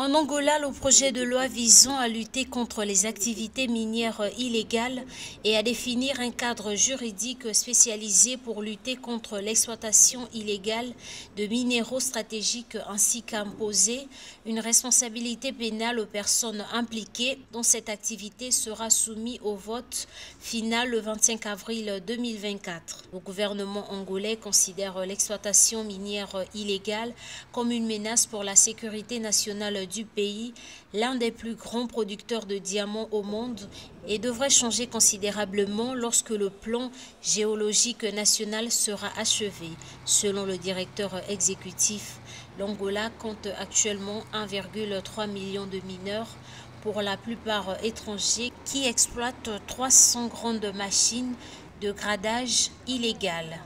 En Angola, le projet de loi visant à lutter contre les activités minières illégales et à définir un cadre juridique spécialisé pour lutter contre l'exploitation illégale de minéraux stratégiques ainsi qu'à imposer une responsabilité pénale aux personnes impliquées dont cette activité sera soumise au vote final le 25 avril 2024. Le gouvernement angolais considère l'exploitation minière illégale comme une menace pour la sécurité nationale du pays, l'un des plus grands producteurs de diamants au monde, et devrait changer considérablement lorsque le plan géologique national sera achevé. Selon le directeur exécutif, l'Angola compte actuellement 1,3 million de mineurs, pour la plupart étrangers, qui exploitent 300 grandes machines de gradage illégales.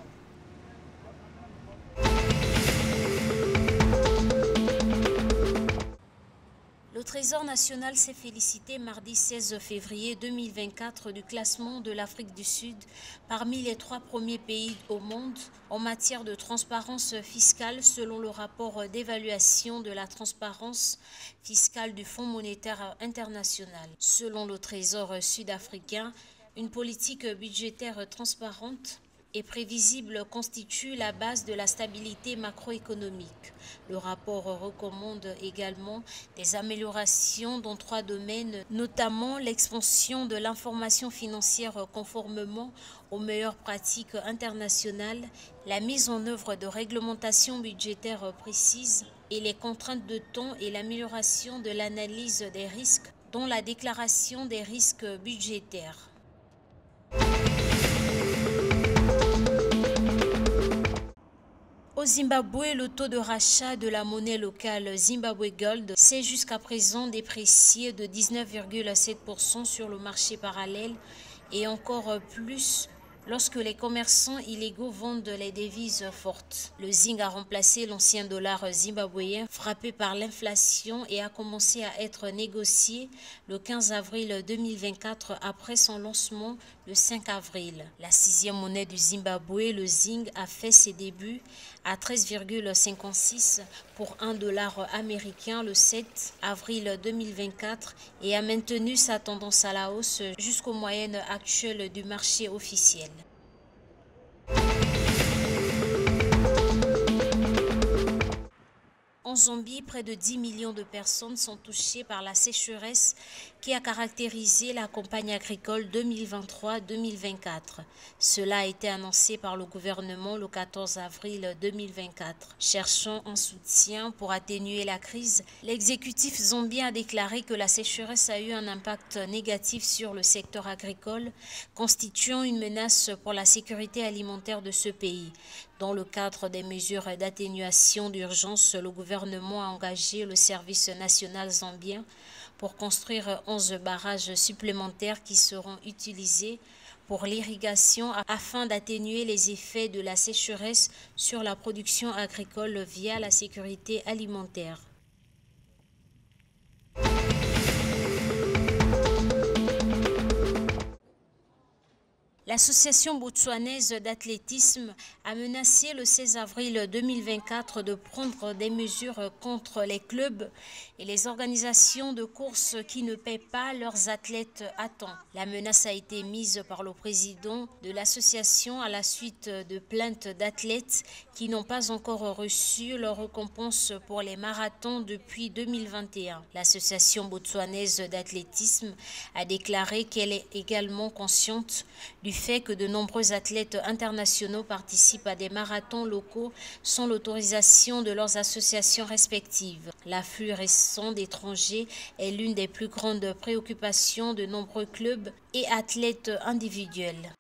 Le Trésor national s'est félicité mardi 16 février 2024 du classement de l'Afrique du Sud parmi les 3 premiers pays au monde en matière de transparence fiscale selon le rapport d'évaluation de la transparence fiscale du Fonds monétaire international. Selon le Trésor sud-africain, une politique budgétaire transparente et prévisible constitue la base de la stabilité macroéconomique. Le rapport recommande également des améliorations dans 3 domaines, notamment l'expansion de l'information financière conformément aux meilleures pratiques internationales, la mise en œuvre de réglementations budgétaires précises et les contraintes de temps et l'amélioration de l'analyse des risques, dont la déclaration des risques budgétaires. Au Zimbabwe, le taux de rachat de la monnaie locale Zimbabwe Gold s'est jusqu'à présent déprécié de 19,7% sur le marché parallèle et encore plus lorsque les commerçants illégaux vendent les devises fortes. Le Zing a remplacé l'ancien dollar zimbabwéen frappé par l'inflation et a commencé à être négocié le 15 avril 2024 après son lancement le 5 avril. La 6e monnaie du Zimbabwe, le Zing, a fait ses débuts à 13,56 pour $1 américain le 7 avril 2024 et a maintenu sa tendance à la hausse jusqu'aux moyennes actuelles du marché officiel. En Zambie, près de 10 millions de personnes sont touchées par la sécheresse qui a caractérisé la campagne agricole 2023-2024. Cela a été annoncé par le gouvernement le 14 avril 2024. Cherchant un soutien pour atténuer la crise, l'exécutif zambien a déclaré que la sécheresse a eu un impact négatif sur le secteur agricole, constituant une menace pour la sécurité alimentaire de ce pays. Dans le cadre des mesures d'atténuation d'urgence, le gouvernement a engagé le service national zambien pour construire 11 barrages supplémentaires qui seront utilisés pour l'irrigation afin d'atténuer les effets de la sécheresse sur la production agricole via la sécurité alimentaire. L'Association botswanaise d'athlétisme a menacé le 16 avril 2024 de prendre des mesures contre les clubs et les organisations de courses qui ne paient pas leurs athlètes à temps. La menace a été mise par le président de l'association à la suite de plaintes d'athlètes qui n'ont pas encore reçu leur récompense pour les marathons depuis 2021. L'Association botswanaise d'athlétisme a déclaré qu'elle est également consciente du fait que de nombreux athlètes internationaux participent à des marathons locaux sans l'autorisation de leurs associations respectives. L'afflux récent d'étrangers est l'une des plus grandes préoccupations de nombreux clubs et athlètes individuels.